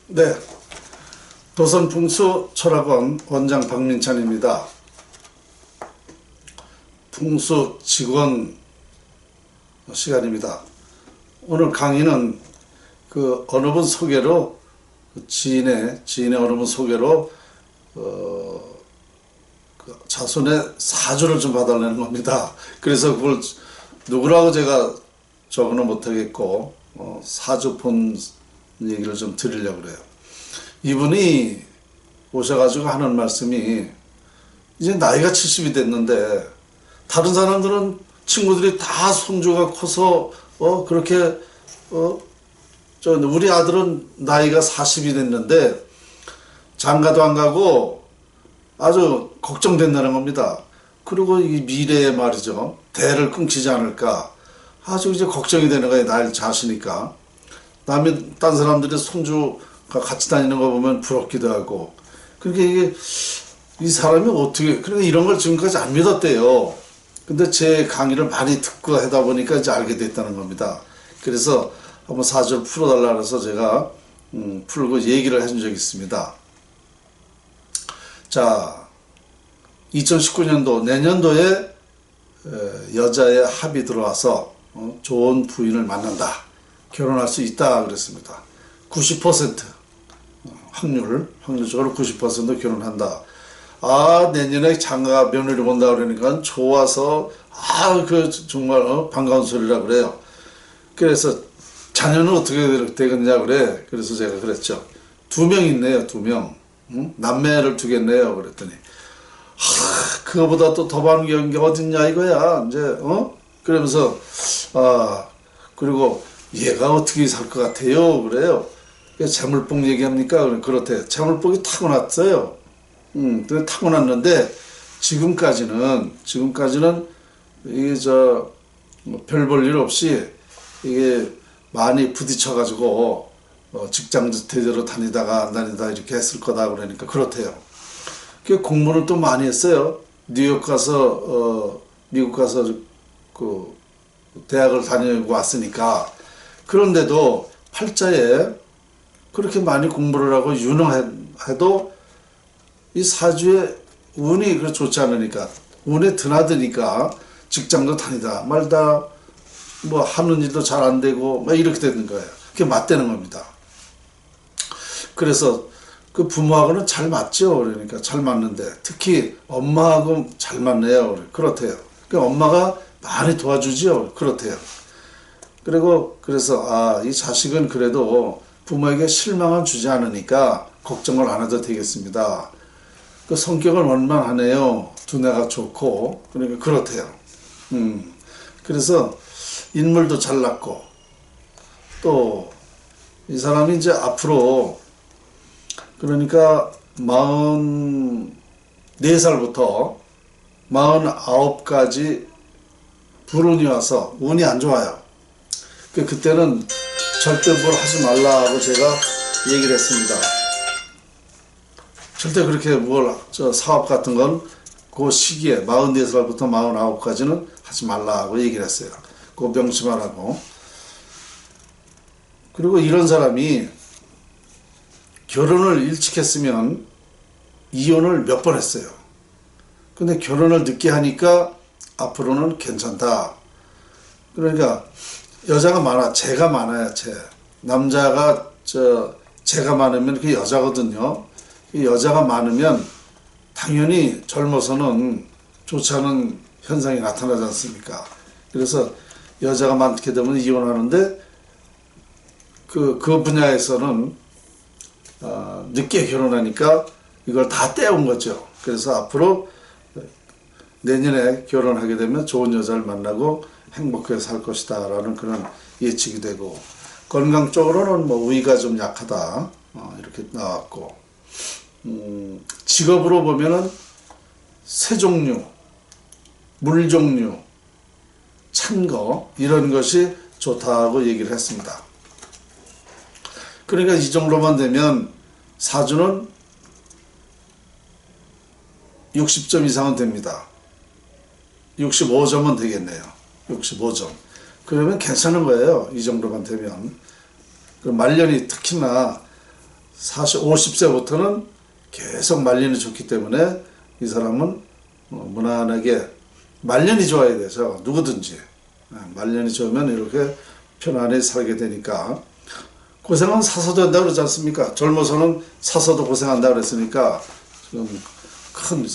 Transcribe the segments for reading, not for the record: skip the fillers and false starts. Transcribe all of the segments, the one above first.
네, 도선풍수철학원 원장 박민찬입니다. 풍수 직원 시간입니다. 오늘 강의는 어느 분 소개로, 지인의 어느 분 소개로 자손의 사주를 좀 봐달라는 겁니다. 그래서 그걸 누구라고 제가 적어는 못하겠고 사주 본 얘기를 좀 드리려고 그래요. 이분이 오셔가지고 하는 말씀이, 이제 나이가 70이 됐는데 다른 사람들은 친구들이 다 손주가 커서 그렇게 우리 아들은 나이가 40이 됐는데 장가도 안 가고 아주 걱정된다는 겁니다. 그리고 이 미래에 말이죠, 대를 끊기지 않을까 아주 이제 걱정이 되는 거예요. 나이를 자시니까. 딴 사람들이 손주가 같이 다니는 거 보면 부럽기도 하고. 그러니까 이게 이 사람이 어떻게, 그러니까 이런 걸 지금까지 안 믿었대요. 근데 제 강의를 많이 듣고 하다 보니까 이제 알게 됐다는 겁니다. 그래서 한번 사주를 풀어달라 해서 제가 풀고 얘기를 해준 적이 있습니다. 자, 2019년도 내년도에 여자의 합이 들어와서 좋은 부인을 만난다, 결혼할 수 있다 그랬습니다. 90% 확률적으로 90% 결혼한다. 내년에 장가 며느리 본다 그러니까 좋아서 정말 반가운 소리라 그래요. 그래서 자녀는 어떻게 되겠냐 그래. 그래서 제가 그랬죠. 2명 있네요. 2명. 남매를 두겠네요. 그랬더니 그거보다 또 더 반가운 게 어딨냐 이거야. 이제 그러면서 그리고 얘가 어떻게 살 것 같아요 그래요. 재물복 얘기합니까? 그렇대. 재물복이 타고났어요. 타고났는데 지금까지는 이게 별 볼 일 없이 이게 많이 부딪혀가지고 직장 제대로 다니다가 안 다니다 이렇게 했을 거다 그러니까 그렇대요. 공부는 또 많이 했어요. 뉴욕 가서 미국 가서 대학을 다니고 왔으니까. 그런데도 팔자에 그렇게 많이 공부를 하고 유능해도 이 사주에 운이 좋지 않으니까, 운에 드나드니까 직장도 다니다 말다 하는 일도 잘 안 되고 이렇게 되는 거예요. 그게 맞대는 겁니다. 그래서 그 부모하고는 잘 맞죠. 그러니까 잘 맞는데 특히 엄마하고 잘 맞네요. 그렇대요. 엄마가 많이 도와주죠. 그렇대요. 그래서 이 자식은 그래도 부모에게 실망을 주지 않으니까 걱정을 안 해도 되겠습니다. 성격은 원만하네요. 두뇌가 좋고. 그러니까 그렇대요. 그래서 인물도 잘났고, 또 이 사람이 이제 앞으로 그러니까 44살부터 49까지 불운이 와서 운이 안 좋아요. 그때는 절대 뭘 하지 말라고 제가 얘기를 했습니다. 절대 그렇게 사업 같은 건 그 시기에 44살부터 49까지는 하지 말라고 얘기를 했어요. 그거 명심하라고. 그리고 이런 사람이 결혼을 일찍 했으면 이혼을 몇 번 했어요. 근데 결혼을 늦게 하니까 앞으로는 괜찮다. 그러니까 여자가 많아. 재가 많아요. 남자가 재가 많으면 그게 여자거든요. 여자가 많으면 당연히 젊어서는 좋지 않은 현상이 나타나지 않습니까? 그래서 여자가 많게 되면 이혼하는데 그 분야에서는 늦게 결혼하니까 이걸 다 떼온 거죠. 그래서 앞으로 내년에 결혼하게 되면 좋은 여자를 만나고 행복하게 살 것이다 라는 그런 예측이 되고, 건강적으로는 위가 좀 약하다 이렇게 나왔고, 직업으로 보면은 새 종류, 물 종류, 찬 거 이런 것이 좋다고 얘기를 했습니다. 그러니까 이 정도만 되면 사주는 60점 이상은 됩니다. 65점은 되겠네요. 65점. 그러면 괜찮은 거예요. 이 정도만 되면. 말년이 특히나 50세부터는 계속 말년이 좋기 때문에 이 사람은 무난하게 말년이 좋아야 되죠. 누구든지 말년이 좋으면 이렇게 편안히 살게 되니까. 고생은 사서도 한다고 그러지 않습니까? 젊어서는 사서도 고생한다고 그랬으니까 좀 큰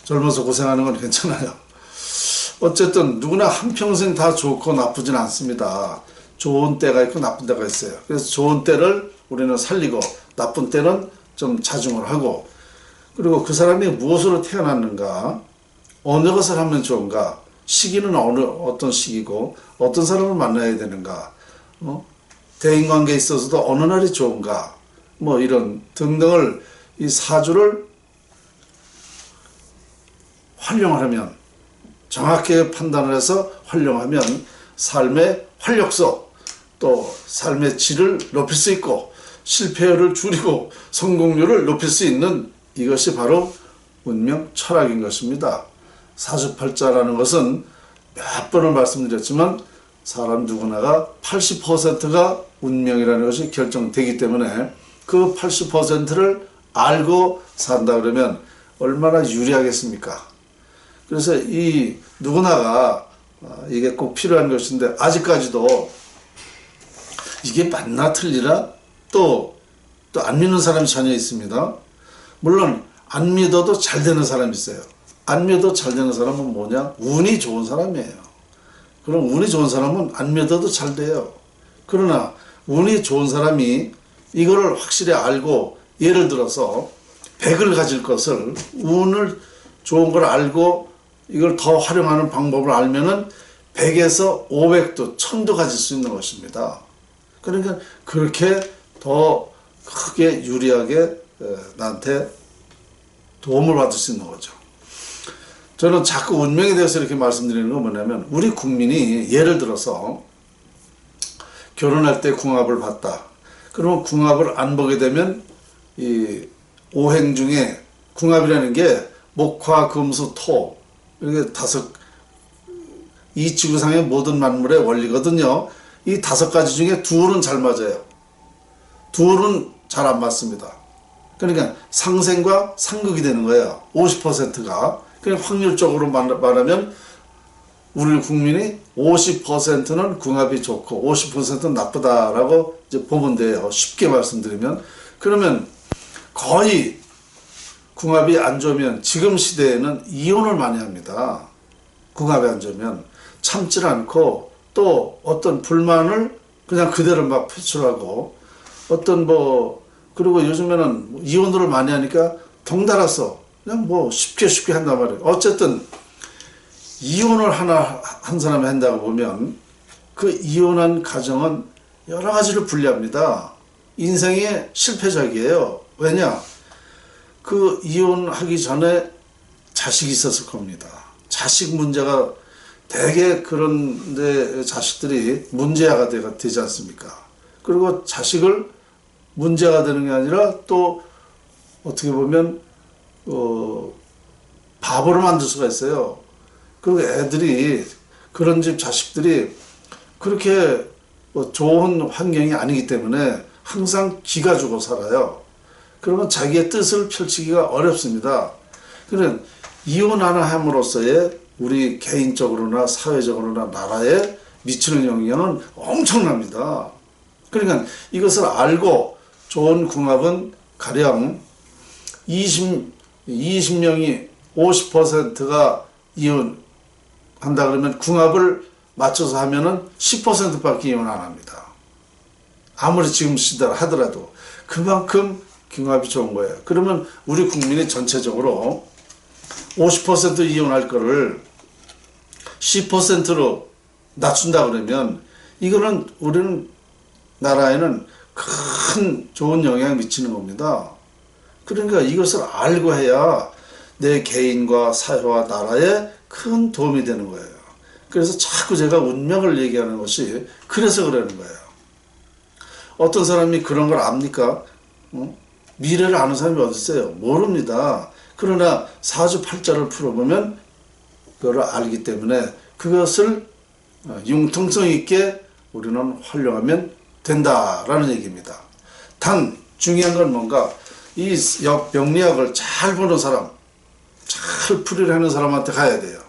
젊어서 고생하는 건 괜찮아요. 어쨌든 누구나 한평생 다 좋고 나쁘진 않습니다. 좋은 때가 있고 나쁜 때가 있어요. 그래서 좋은 때를 우리는 살리고 나쁜 때는 좀 자중을 하고, 그리고 그 사람이 무엇으로 태어났는가, 어느 것을 하면 좋은가, 시기는 어떤 시기고 어떤 사람을 만나야 되는가, 대인관계에 있어서도 어느 날이 좋은가, 뭐 이런 등등을 이 사주를 활용하면, 정확하게 판단을 해서 활용하면 삶의 활력소, 또 삶의 질을 높일 수 있고 실패율을 줄이고 성공률을 높일 수 있는, 이것이 바로 운명 철학인 것입니다. 사주팔자라는 것은 몇 번을 말씀드렸지만 사람 누구나가 80%가 운명이라는 것이 결정되기 때문에 그 80%를 알고 산다 그러면 얼마나 유리하겠습니까? 그래서 이 누구나가 이게 꼭 필요한 것인데, 아직까지도 이게 맞나 틀리나 또 안 믿는 사람이 전혀 있습니다. 물론 안 믿어도 잘 되는 사람이 있어요. 안 믿어도 잘 되는 사람은 뭐냐? 운이 좋은 사람이에요. 그럼 운이 좋은 사람은 안 믿어도 잘 돼요. 그러나 운이 좋은 사람이 이거를 확실히 알고, 예를 들어서 100을 가질 것을, 운을 좋은 걸 알고 이걸 더 활용하는 방법을 알면은 100에서 500도 1000도 가질 수 있는 것입니다. 그러니까 그렇게 더 크게 유리하게 나한테 도움을 받을 수 있는 거죠. 저는 자꾸 운명에 대해서 이렇게 말씀드리는 건 뭐냐면, 우리 국민이 예를 들어서 결혼할 때 궁합을 봤다. 그러면 궁합을 안 보게 되면 이 오행 중에 궁합이라는 게 목화, 금수, 토, 이렇게 이 지구상의 모든 만물의 원리거든요. 이 5가지 중에 둘은 잘 맞아요. 둘은 잘 안 맞습니다. 그러니까 상생과 상극이 되는 거예요. 50%가. 그냥 확률적으로 말하면 우리 국민이 50%는 궁합이 좋고 50%는 나쁘다라고 이제 보면 돼요. 쉽게 말씀드리면. 그러면 거의 궁합이 안 좋으면, 지금 시대에는 이혼을 많이 합니다. 궁합이 안 좋으면 참질 않고 또 어떤 불만을 그냥 그대로 막 표출하고, 그리고 요즘에는 이혼을 많이 하니까 덩달아서 그냥 쉽게 한단 말이에요. 어쨌든 이혼을 한 사람이 한다고 보면 그 이혼한 가정은 여러 가지로 불리합니다. 인생의 실패작이에요. 왜냐? 그 이혼하기 전에 자식이 있었을 겁니다. 자식 문제가 대개 그런데 자식들이 문제가 되지 않습니까? 그리고 자식을 문제가 되는 게 아니라 또 어떻게 보면 바보로 만들 수가 있어요. 그리고 애들이, 그런 집 자식들이 그렇게 좋은 환경이 아니기 때문에 항상 기가 죽어 살아요. 그러면 자기의 뜻을 펼치기가 어렵습니다. 그러면 이혼 하나 함으로써의 우리 개인적으로나 사회적으로나 나라에 미치는 영향은 엄청납니다. 그러니까 이것을 알고, 좋은 궁합은 가령 20명이 50%가 이혼한다 그러면 궁합을 맞춰서 하면은 10%밖에 이혼 안 합니다. 아무리 지금 시대를 하더라도 그만큼 궁합이 좋은 거예요. 그러면 우리 국민이 전체적으로 50% 이혼할 거를 10%로 낮춘다 그러면, 이거는 우리는 나라에는 큰 좋은 영향을 미치는 겁니다. 그러니까 이것을 알고 해야 내 개인과 사회와 나라에 큰 도움이 되는 거예요. 그래서 자꾸 제가 운명을 얘기하는 것이 그래서 그러는 거예요. 어떤 사람이 그런 걸 압니까? 미래를 아는 사람이 어디 있어요? 모릅니다. 그러나 사주팔자를 풀어보면 그걸 알기 때문에 그것을 융통성 있게 우리는 활용하면 된다라는 얘기입니다. 단 중요한 건 뭔가 이 명리학을 잘 보는 사람, 잘 풀이를 하는 사람한테 가야 돼요.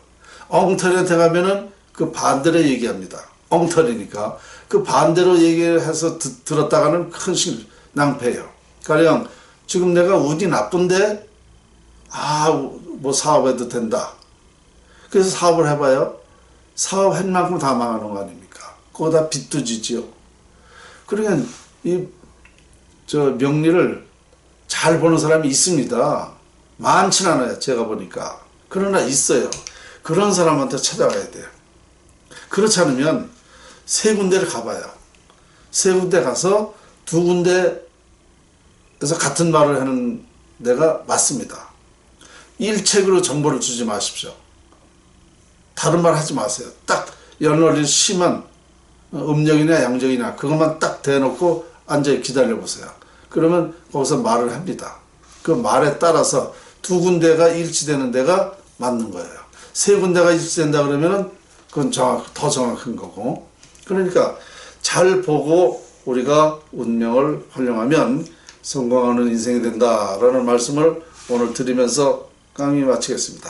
엉터리한테 가면은 그 반대로 얘기합니다. 엉터리니까 그 반대로 얘기해서 들었다가는 큰 낭패예요. 가령 지금 내가 운이 나쁜데 뭐 사업해도 된다. 그래서 사업을 해봐요. 사업한 만큼 다 망하는 거 아닙니까? 거기다 빚도 지지요. 그러니까 명리를 잘 보는 사람이 있습니다. 많진 않아요. 제가 보니까. 그러나 있어요. 그런 사람한테 찾아가야 돼요. 그렇지 않으면 세 군데를 가봐요. 세 군데 가서 두 군데에서 같은 말을 하는 데가 맞습니다. 일책으로 정보를 주지 마십시오. 다른 말 하지 마세요. 딱 연월이 심한 음력이나 양력이나 그것만 딱 대놓고 앉아 기다려 보세요. 그러면 거기서 말을 합니다. 그 말에 따라서 두 군데가 일치되는 데가 맞는 거예요. 세 군데가 일치된다 그러면은 그건 더 정확한 거고. 그러니까 잘 보고 우리가 운명을 활용하면 성공하는 인생이 된다라는 말씀을 오늘 드리면서 강의 마치겠습니다.